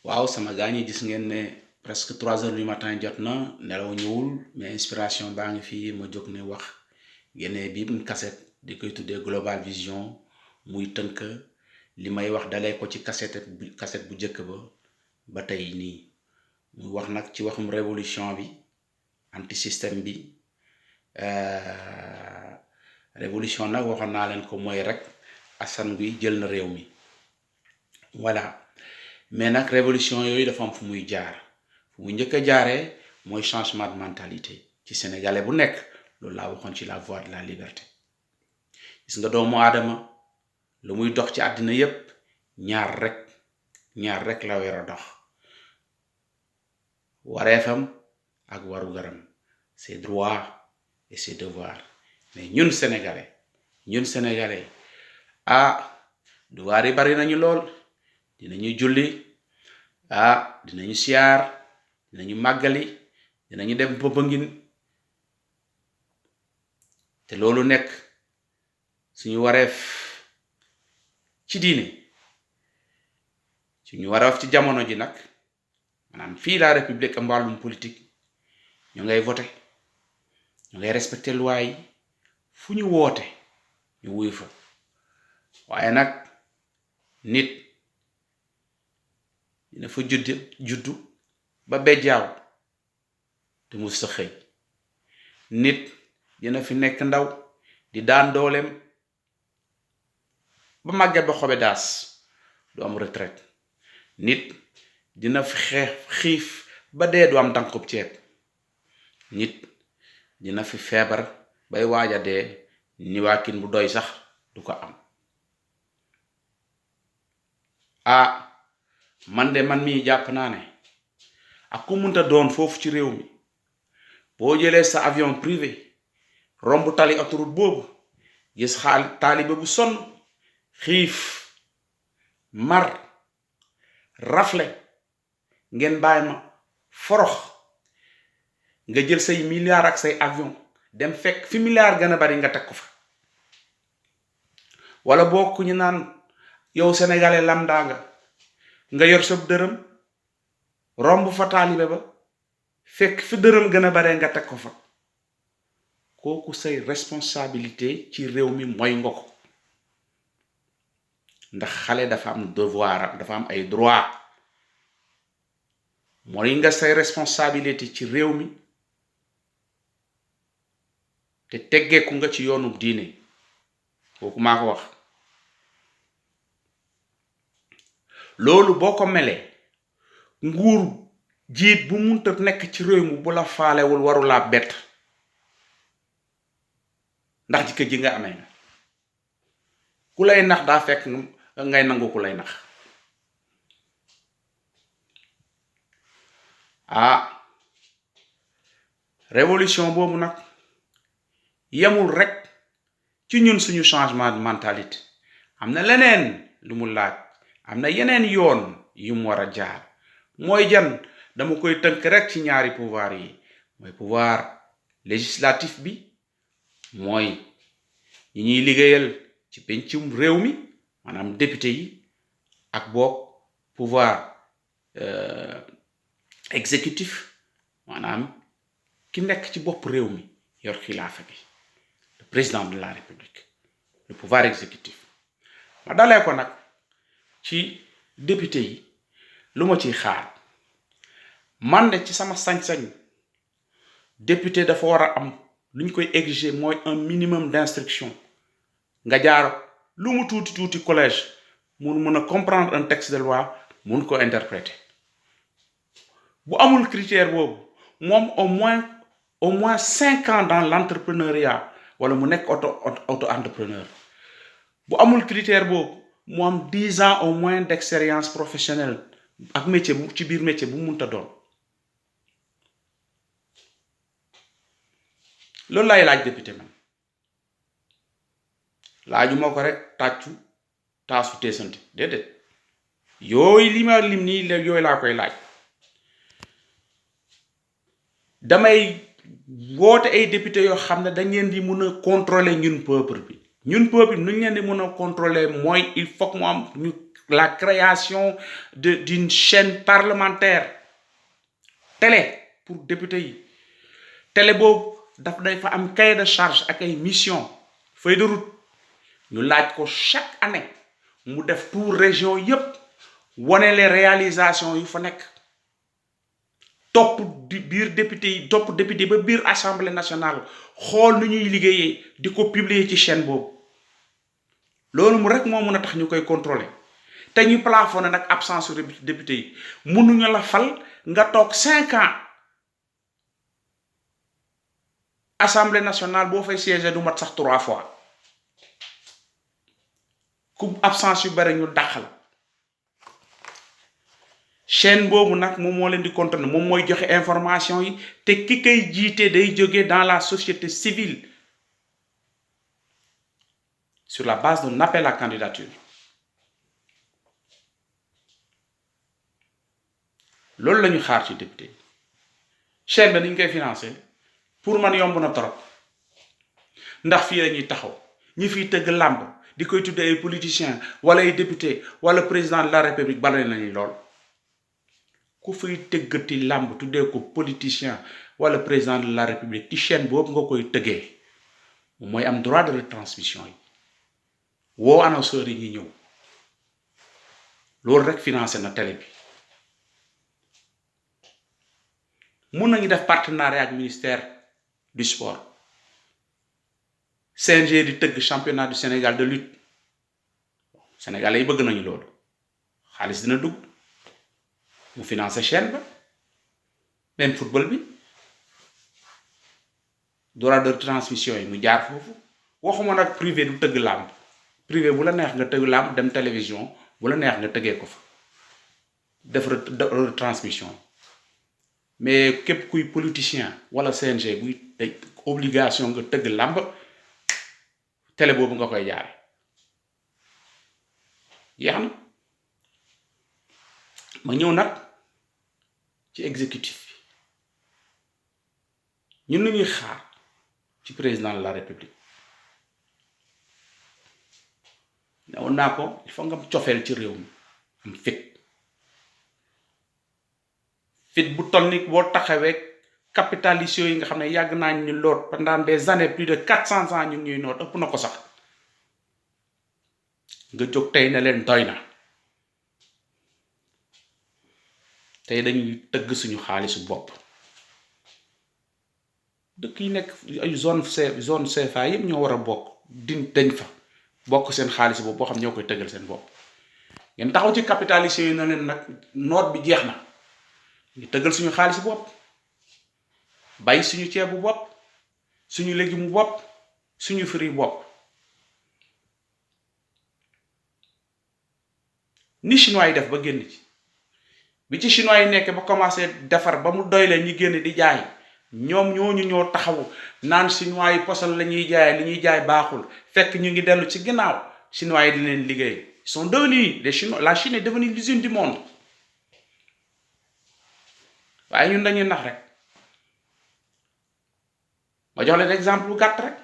waaw sama gaañ yi gis ngeen ne presque 3 heures du matin jot na nelaw ñëwul mais inspiration baa ngi fii ma jóg ne wax génnee bii cassette di koy tuddee Global Vision muy tënk li may wax dalee ko ci cassette bu njëkk ba tey nii muy wax nag ci waxum révolution bi anti système bi révolution nag waxoon naa leen ko mooy rek askan wi jël na réew mi voilà. mais nag révolution yooyu dafa am fu muy jaar fu muy njëkk a jaaree mooy changement de mentalité ci sénégalais bu nekk loolu laa waxoon ci la voie de la liberté gis nga doomu aadama lu muy dox ci àddina yépp ñaar rek la war a dox wareefam ak warugaram ses droits et ses devoirs mais ñun sénégalais devoir yi bari nañu lool. dinañu julli dinañu siyaar dinañu màggali dinañu dem Popenguine te loolu nekk suñu wareef ci diine suñu wareef ci jamono ji nag maanaam fii la république am wàllum politique ñu ngay voter ñu ngay respecter loi yi fu ñu woote ñu wuyu fa waaye nag nit dina fa juddu ba bejjaaw te mu sa xëy nit dina fi nekk ndaw di daan dooleem ba màgget ba xobe daas du am retraite nit dina fi xiif ba dee du am tànkub ceeb nit dina fi feebar bay waaja dee ni waakin bu doy sax du ko am man mii jàpp naa ne ak ku munta doon foofu ci réew mi boo jëlee sa avion privé romb tali autoroute boobu gis taalibe bu sonn xiif mar rafle ngeen bàyyi ma forox nga jël say milliards ak say avion dem fekk fi milliards gën a bari nga teg ko fa wala bokk ñu naan yow sénégalais lambda nga yor sa dërëm romb fa taalibe ba fekk fi dërëm gën a bare nga teg ko fa kooku say responsabilité ci réew mi mooy nga ko ndax xale dafa am devoir dafa am ay droit mooy nga say responsabilité ci réew mi te teggeeku nga ci yoonu diine kooku maa ko wax loolu boo ko melee nguur jiit bu munta nekk ci réew mi bu la faalewul warulaa bett ndax jikko ji nga amee nga ku lay nax daa fekk ngay nangu ku lay nax révolution boobu nag yemul rek ci ñun suñu changement de mentalité am na leneen lu mu laaj am na yeneen yoon yu mu war a jaar mooy jan dama koy tënk rek ci ñaari pouvoir yi mooy pouvoir législatif bi mooy ñi ñuy liggéeyal ci pencum réew mi maanaam député yi ak boog pouvoir exécutif maanaam ki nekk ci bopp réew mi yor xilaafa gi le président de la république le pouvoir exécutif ma dalee ko nag ci député yi lu ma ciy xaar man de ci sama sañ-sañ député dafa war a am lu ñu koy exiger mooy un minimum d'instruction nga jaar lu mu tuuti collège mun a comprendre un texte de loi mun ko interpréter bu amul critère boobu moom au moins 5 ans dans l'entrepreneuriat wala mu nekk auto entrepreneur bu amul critère boobu mu am 10 ans au moins d'expérience professionnelle ak métier ci biir métier bu munta doon loolu laay laaj député man laaju moo ko rek taasu teesante déedéet yooyu li ma lim nii léegi yooyu laa koy laaj damay woote ay député yoo xam ne dañ leen di mun a contrôler ñun peuple bi nuñ leen di mun a contrôler mooy il faut que mu am ñu la création d'une chaîne parlementaire télé pour député yi télé boobu day fa am cahier de charge ak ay mission feuille de route ñu laaj ko chaque année mu def tour région yépp wane les réalisations yu fa nekk topp biir député yi topp député ba biir assemblée nationale xool nu ñuy liggéeyee di ko publier ci chaîne boobu loolu mu rek moo mën a tax ñu koy contrôler te ñu plafonné nag absence su député yi mënuñu la fal nga toog 5 ans assemblée nationale boo fay siéger du mat sax 3 fois ku absence yu bari ñu dàqal chaîne boobu nag moom moo leen di contrôler moom mooy joxe information yi te ki koy jiite day jóge dans la société civile sur la base d'un appel à candidature loolu la ñu xaar ci député chaîne bi ni ñu koy financer pour man yomb na trop ndax fii la ñuy taxaw ñi fiy tëgg làmb di koy tuddee ay politiciens wala ay député wala président de la république bale nañu lool ku fiy tëggati làmb tuddee ko politicien wala président de la république ci chaîne boobu nga koy tëggee mooy am droit de retransmission yi woo annonceurs yi ñuy ñëw loolu rek financé na télé bi mun nañu def partenariat ak ministère du sport CNG di tëgg championnat du Sénégal de lutte Sénégalais yi bëgg nañu loolu xaalis dina dugg mu financé chaîne ba même football bi droit de transmission yi mu jaar foofu waxuma nag privé du tëgg làmb privé bu la neex nga tëgg làmb dem télévision bu la neex nga tëggee ko fa def retransmission mais képp kuy politicien wala CNG buy teg obligation nga tëgg làmb télé boobu nga koy jaare yeex na ma ñëw nag ci exécutif bi ñun ñuy xaar ci président de la république newoon naa ko il faut nga am cofeel ci réew mi am fit bu toll ni boo taxawee capitalistes yi nga xam ne yàgg naa ñu loot pendant des années plus de 400 ans ñu ngi ñuy noot ëpp na ko sax nga jóg tey ne leen doy na tey dañuy tëgg suñu xaalisu bopp dëkk yi nekk ay zone CFA yëpp ñoo war a bokk dañ fa bokk seen xaalis boobu boo xam ñoo koy tëggal seen bopp ngeen taxaw ci capitalistes yi na leen nag noot bi jeex na ñu tëggal suñu xaalis bopp bay suñu ceebu bopp suñu légume bopp suñu fruit bopp ni chinois yi def ba génn ci bi ci chinois yi nekk ba commencé defar ba mu doy leen ñu génn di jaay ñoom ñooñu ñoo taxawu naan chinois yi posal la ñuy jaay li ñuy jaay baaxul fekk ñu ngi dellu ci ginnaaw chinois yi di leen liggéey ils sont devenus les Chinois, la Chine est devenue l'usine du monde waaye ñun dañuy nax rek ma jox leen exemple bu gàtt rek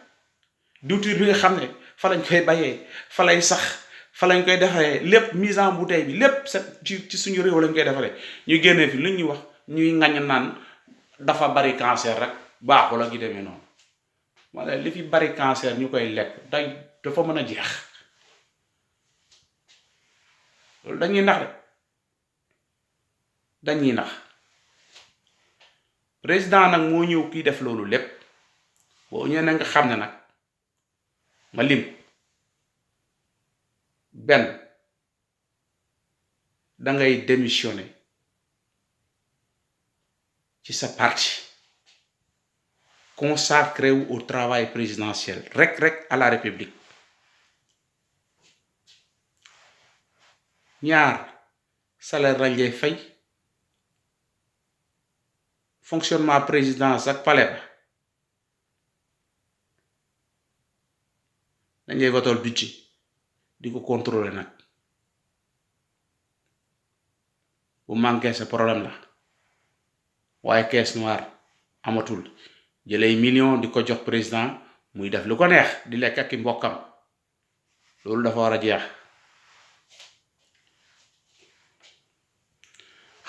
diwtiir bi nga xam ne fa lañ koy bayee fa lay sax fa lañ koy defaree lépp mise en bouteille bi lépp ci suñu réew lañ koy defaree ñu génnee fi lu ñuy wax ñuy ŋañ naan dafa bari cancer rek baaxul ak gi demee noonu wala li fi bari cancer ñu koy lekk dafa mën a jeex loolu dañuy nax rek dañuy nax président nag moo ñëw kii def loolu lépp boo ñëwee na nga xam ne nag ma lim benn dangay démissionner ci sa parti consacré wu au travail présidentiel rek à la république ñaar salaire lañ lay fay fonctionnement présidence ak palais ba dañ lay votal budget di ko contrôler nag bu manqué sa problème la waaye caisse noire amatul jëlay million di ko jox président muy def lu ko neex di lekk ak i mbokkam loolu dafa war a jeex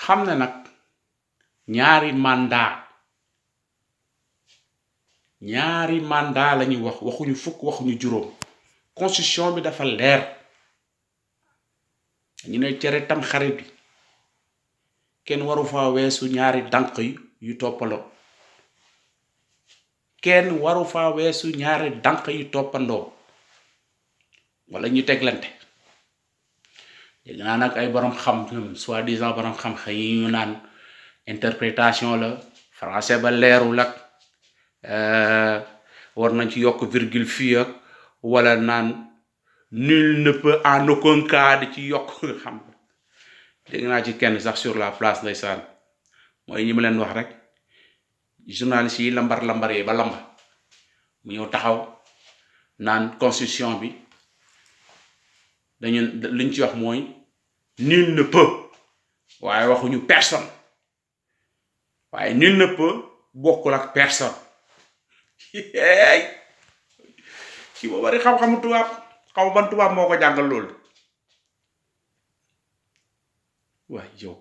xam ne nag ñaari mandat la ñuy wax, waxuñu fukk, waxuñu juróom. constitution bi dafa leer. ñu ne cere tam xarit bi kenn waru fa weesu ñaari dànq yu toppaloo. kenn waru fa weesu ñaari dànq yu toppandoo wala ñu teglante. dégg naa nag ay borom xam soi-disant borom xam-xam yi ñu naan interprétation la, français ba leerul ak war nañ ci yokk virgule fii ak wala naan nul ne peut en aucun cas di ci yokk xam. dégg naa ci kenn sax sur la place ndeysaan mooy ñi ma leen wax rek journaliste yi lambar yi ba lamba mu ñëw taxaw naan constitution bi dañu liñ ci wax mooy nul ne peut, waaye waxuñu personne. waaye nul ne peut bokkul ak personne. ci boo bari xam-xamu tubaab xaw ban tubaab moo ko jàngal loolu. waaye yow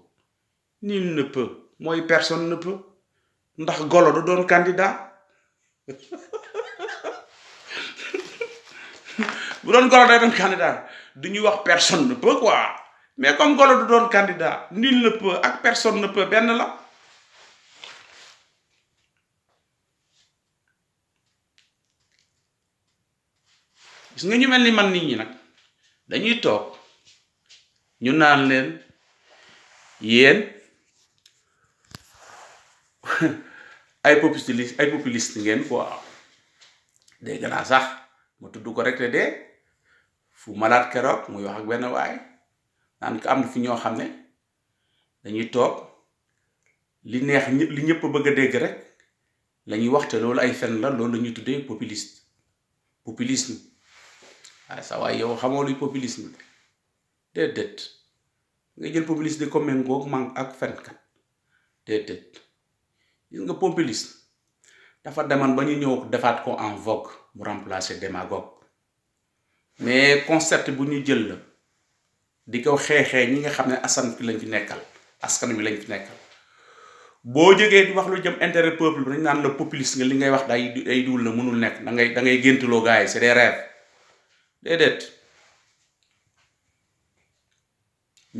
nul ne peut mooy personne ne peut, ndax golo du doon candidat. bu doon golo day doon candidat du ñuy wax personne ne peut quoi, mais comme golo du doon candidat, nul ne peut ak personne ne peut benn la. gis nga ñu mel ni man nit ñi nag dañuy toog ñu naan leen yéen ay populiste ngeen quoi. dégg naa sax ma tudd ko rek te dee fu malaat keroog muy wax ak benn waay naan ko am na fi ñoo xam ne dañuy toog li neex li ñëpp bëgg a dégg rek la ñuy wax te loolu ay fen la. loolu la ñuy tuddee populisme. waaye sa waay yow xamoo luy populisme déedéet nga jël populiste di ko méngoog man ak fenkat déedéet. gis nga populisme dafa deman ba ñu ñëw defaat ko en vogue mu remplacer démagogue. mais concept bu ñu jël la di ko xeexee ñi nga xam ne askan bi lañ fi nekkal. boo jógee di wax lu jëm intérêt peuple bi dañ naan la populiste nga, li ngay wax day duul la, mënul nekk, da ngay géntuloo gars yi, c'est des rêves. déedéet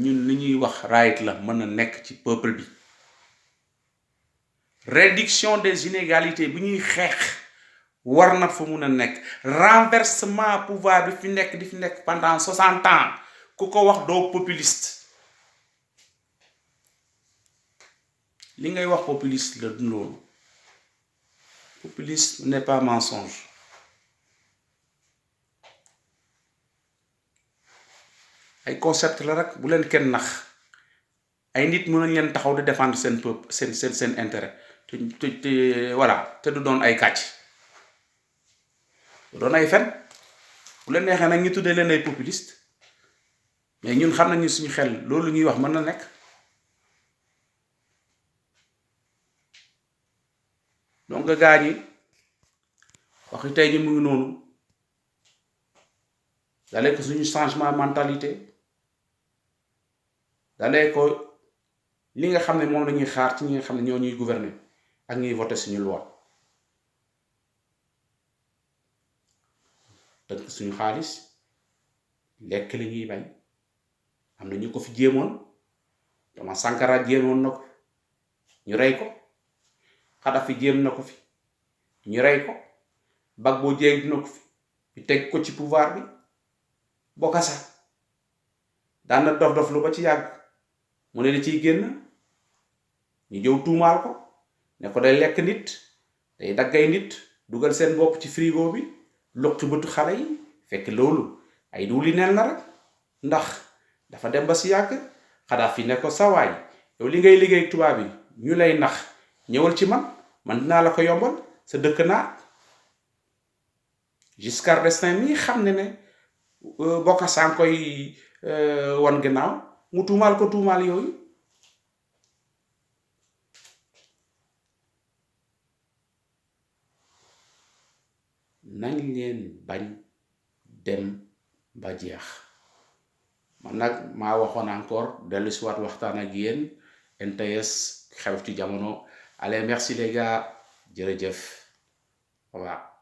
ñun li ñuy wax right la, mën a nekk ci peuple bi. réduction des inégalités bi ñuy xeex war na fa mun a nekk. renversement pouvoir bi di fi nekk pendant 60 ans ku ko wax doo populiste. li ngay wax populiste la du loolu. populisme n'est pas mensonge. ay concept la rek, bu leen kenn nax. ay nit mën nañ leen taxaw di défendre seen peuple seen intérêt te voilà te du doon ay kàcc, du doon ay fen. bu leen neexee nag ñu tuddee leen ay populiste, mais ñun xam nañu suñu xel loolu ñuy wax mën na nekk. donc gaa ñi waxi tey ñi mu ngi noonu. dalee ko suñu changement mentalité, dalee ko li nga xam ne moom la ñuy xaar ci ñi nga xam ne ñoo ñuy gouverner ak ñuy voter suñu loi. tënk suñu xaalis, lekk li ñuy bañ. am na ñu ko fi jéemoon, Thomas Sankara jéemoon na ko, ñu rey ko. Kadhafi jéem na ko fi, ñu rey ko. Gbagbo jéem na ko fi, ñu teg ko ci pouvoir bi. Bokassa daan na dof lu ba ci yàgg mu ne da ciy génn, ñu jëw tuumaal ko ne ko day lekk nit, day daggay nit, dugal seen bopp ci frigo bi, luqi bëtu xale yi. fekk loolu ay duuli neen la rek, ndax dafa dem ba si yàgg Kadhafi ne ko sawaay yow li ngay liggéey tubaab yi ñu lay nax, ñëwal ci man dinaa la ko yombal, sa dëkk naat. Giscard d'Estaing mi xam ne Bokassa koy wan ginnaaw, mu tuumaal ko tuumaal yooyu. nañ leen bañ dem ba jeex. man nag maa waxoon encore dellu si waat waxtaan ak yéen NTS xew ci jamono. Allez, merci les gars, jërëjëf, au revoir.